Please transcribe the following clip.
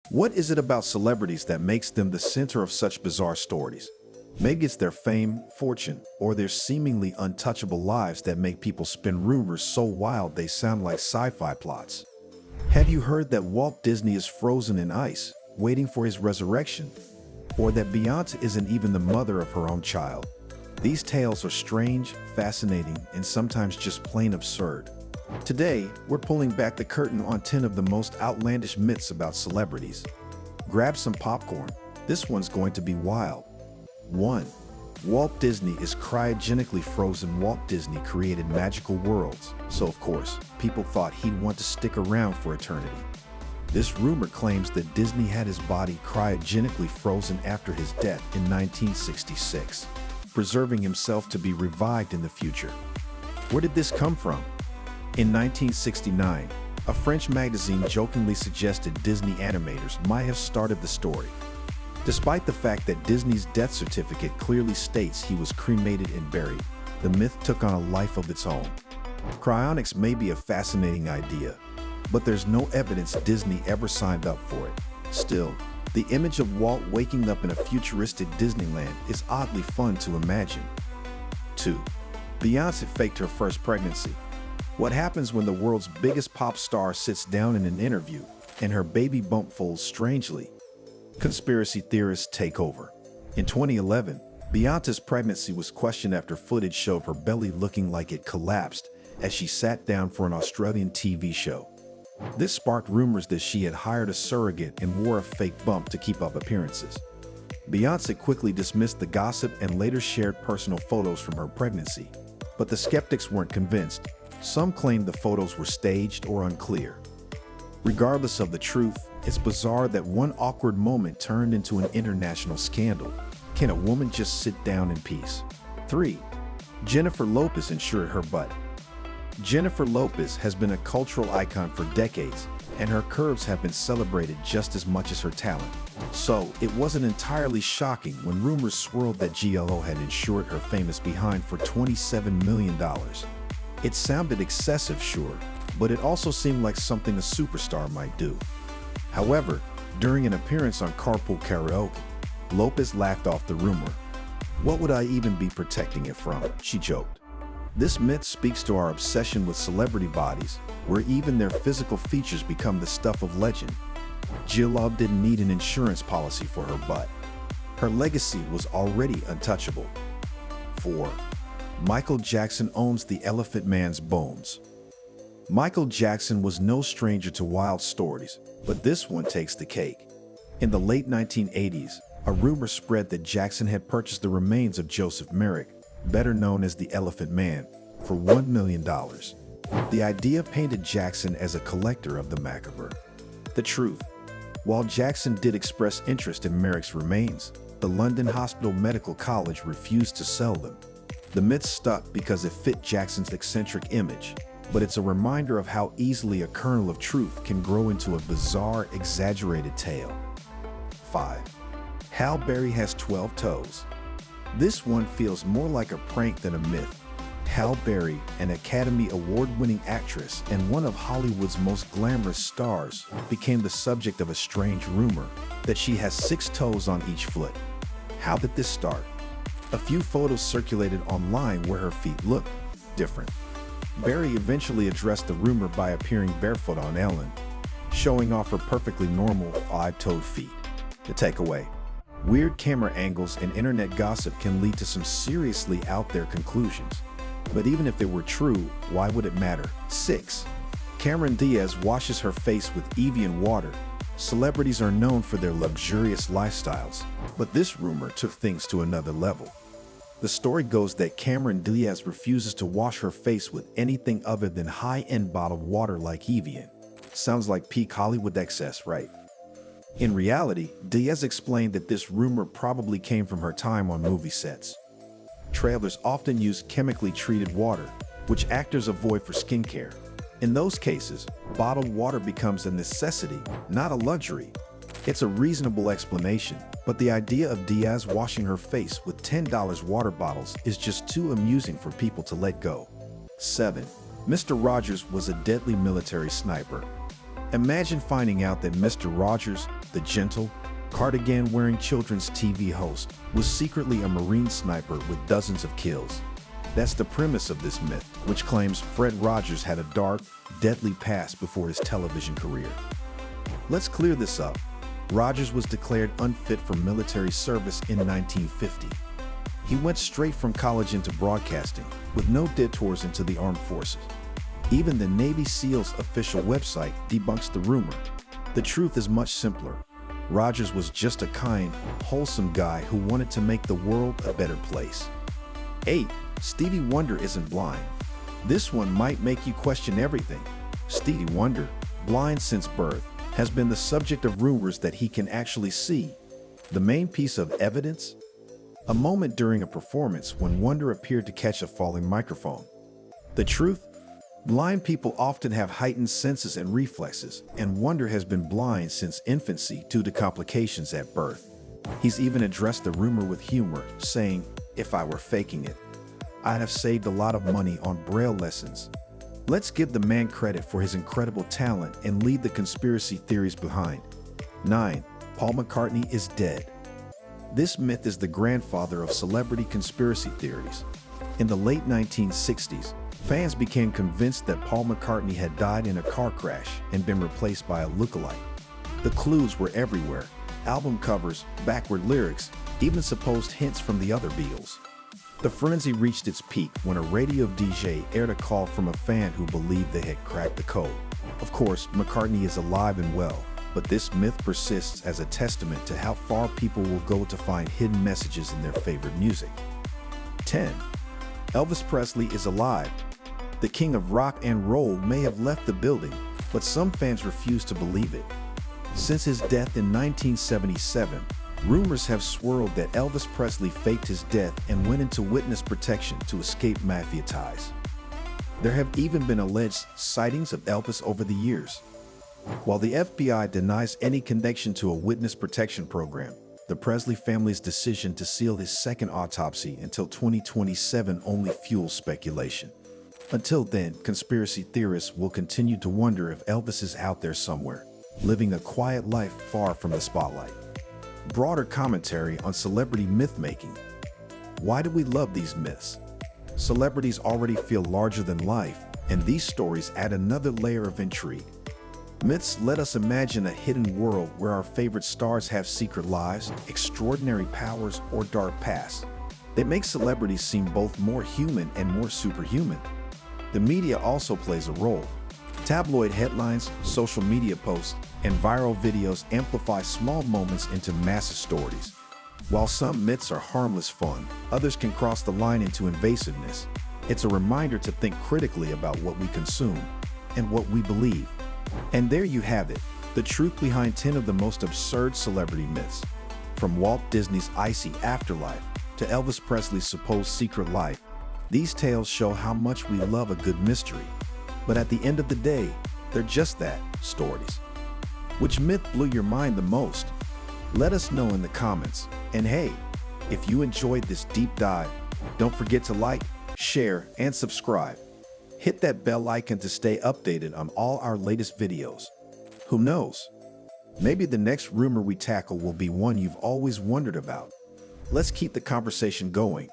What is it about celebrities that makes them the center of such bizarre stories? Maybe it's their fame, fortune, or their seemingly untouchable lives that make people spin rumors so wild they sound like sci-fi plots. Have you heard that Walt Disney is frozen in ice, waiting for his resurrection? Or that Beyonce isn't even the mother of her own child? These tales are strange, fascinating, and sometimes just plain absurd. Today, we're pulling back the curtain on 10 of the most outlandish myths about celebrities. Grab some popcorn. This one's going to be wild. 1. Walt Disney is cryogenically frozen. Walt Disney created magical worlds, so of course, people thought he'd want to stick around for eternity. This rumor claims that Disney had his body cryogenically frozen after his death in 1966, preserving himself to be revived in the future. Where did this come from? In 1969, a French magazine jokingly suggested Disney animators might have started the story. Despite the fact that Disney's death certificate clearly states he was cremated and buried, the myth took on a life of its own. Cryonics may be a fascinating idea, but there's no evidence Disney ever signed up for it. Still, the image of Walt waking up in a futuristic Disneyland is oddly fun to imagine. 2. Beyonce faked her first pregnancy. What happens when the world's biggest pop star sits down in an interview and her baby bump folds strangely? Conspiracy theorists take over. In 2011, Beyonce's pregnancy was questioned after footage showed her belly looking like it collapsed as she sat down for an Australian TV show. This sparked rumors that she had hired a surrogate and wore a fake bump to keep up appearances. Beyonce quickly dismissed the gossip and later shared personal photos from her pregnancy, but the skeptics weren't convinced. Some claimed the photos were staged or unclear. Regardless of the truth, it's bizarre that one awkward moment turned into an international scandal. Can a woman just sit down in peace? 3. Jennifer Lopez insured her butt. Jennifer Lopez has been a cultural icon for decades, and her curves have been celebrated just as much as her talent. So, it wasn't entirely shocking when rumors swirled that GLO had insured her famous behind for $27 million. It sounded excessive, sure, but it also seemed like something a superstar might do. However, during an appearance on Carpool Karaoke, Lopez laughed off the rumor. "What would I even be protecting it from?" she joked. This myth speaks to our obsession with celebrity bodies, where even their physical features become the stuff of legend. Jill didn't need an insurance policy for her butt. Her legacy was already untouchable. 4. Michael Jackson owns the Elephant Man's bones. Michael Jackson was no stranger to wild stories, but this one takes the cake. In the late 1980s, a rumor spread that Jackson had purchased the remains of Joseph Merrick, better known as the Elephant Man, for $1 million. The idea painted Jackson as a collector of the macabre. The truth: while Jackson did express interest in Merrick's remains, the London Hospital Medical College refused to sell them. The myth stuck because it fit Jackson's eccentric image, but it's a reminder of how easily a kernel of truth can grow into a bizarre, exaggerated tale. 5. Halle Berry has 12 toes. This one feels more like a prank than a myth. Halle Berry, an Academy Award-winning actress and one of Hollywood's most glamorous stars, became the subject of a strange rumor that she has 6 toes on each foot. How did this start? A few photos circulated online where her feet looked different. Berry eventually addressed the rumor by appearing barefoot on Ellen, showing off her perfectly normal 5-toed feet. The takeaway: weird camera angles and internet gossip can lead to some seriously out there conclusions. But even if it were true, why would it matter? 6. Cameron Diaz washes her face with Evian water. Celebrities are known for their luxurious lifestyles, but this rumor took things to another level. The story goes that Cameron Diaz refuses to wash her face with anything other than high-end bottled water like Evian. Sounds like peak Hollywood excess, right? In reality, Diaz explained that this rumor probably came from her time on movie sets. Trailers often use chemically treated water, which actors avoid for skincare. In those cases, bottled water becomes a necessity, not a luxury. It's a reasonable explanation, but the idea of Diaz washing her face with $10 water bottles is just too amusing for people to let go. 7. Mr. Rogers was a deadly military sniper. Imagine finding out that Mr. Rogers, the gentle, cardigan-wearing children's TV host, was secretly a Marine sniper with dozens of kills. That's the premise of this myth, which claims Fred Rogers had a dark, deadly past before his television career. Let's clear this up. Rogers was declared unfit for military service in 1950. He went straight from college into broadcasting, with no detours into the armed forces. Even the Navy SEAL's official website debunks the rumor. The truth is much simpler. Rogers was just a kind, wholesome guy who wanted to make the world a better place. 8. Stevie Wonder isn't blind. This one might make you question everything. Stevie Wonder, blind since birth, has been the subject of rumors that he can actually see. The main piece of evidence? A moment during a performance when Wonder appeared to catch a falling microphone. The truth? Blind people often have heightened senses and reflexes, and Wonder has been blind since infancy due to complications at birth. He's even addressed the rumor with humor, saying, "If I were faking it, I'd have saved a lot of money on Braille lessons." Let's give the man credit for his incredible talent and leave the conspiracy theories behind. 9. Paul McCartney is dead. This myth is the grandfather of celebrity conspiracy theories. In the late 1960s, fans became convinced that Paul McCartney had died in a car crash and been replaced by a lookalike. The clues were everywhere: album covers, backward lyrics, even supposed hints from the other Beatles. The frenzy reached its peak when a radio DJ aired a call from a fan who believed they had cracked the code. Of course, McCartney is alive and well, but this myth persists as a testament to how far people will go to find hidden messages in their favorite music. 10. Elvis Presley is alive. The king of rock and roll may have left the building, but some fans refuse to believe it. Since his death in 1977, rumors have swirled that Elvis Presley faked his death and went into witness protection to escape mafia ties. There have even been alleged sightings of Elvis over the years. While the FBI denies any connection to a witness protection program, the Presley family's decision to seal his second autopsy until 2027 only fuels speculation. Until then, conspiracy theorists will continue to wonder if Elvis is out there somewhere, living a quiet life far from the spotlight. Broader commentary on celebrity myth-making. Why do we love these myths? Celebrities already feel larger than life, and these stories add another layer of intrigue. Myths let us imagine a hidden world where our favorite stars have secret lives, extraordinary powers, or dark pasts. They make celebrities seem both more human and more superhuman. The media also plays a role. Tabloid headlines, social media posts, and viral videos amplify small moments into massive stories. While some myths are harmless fun, others can cross the line into invasiveness. It's a reminder to think critically about what we consume and what we believe. And there you have it, the truth behind 10 of the most absurd celebrity myths. From Walt Disney's icy afterlife to Elvis Presley's supposed secret life, these tales show how much we love a good mystery. But at the end of the day, they're just that, stories. Which myth blew your mind the most? Let us know in the comments. And hey, if you enjoyed this deep dive, don't forget to like, share, and subscribe. Hit that bell icon to stay updated on all our latest videos. Who knows? Maybe the next rumor we tackle will be one you've always wondered about. Let's keep the conversation going.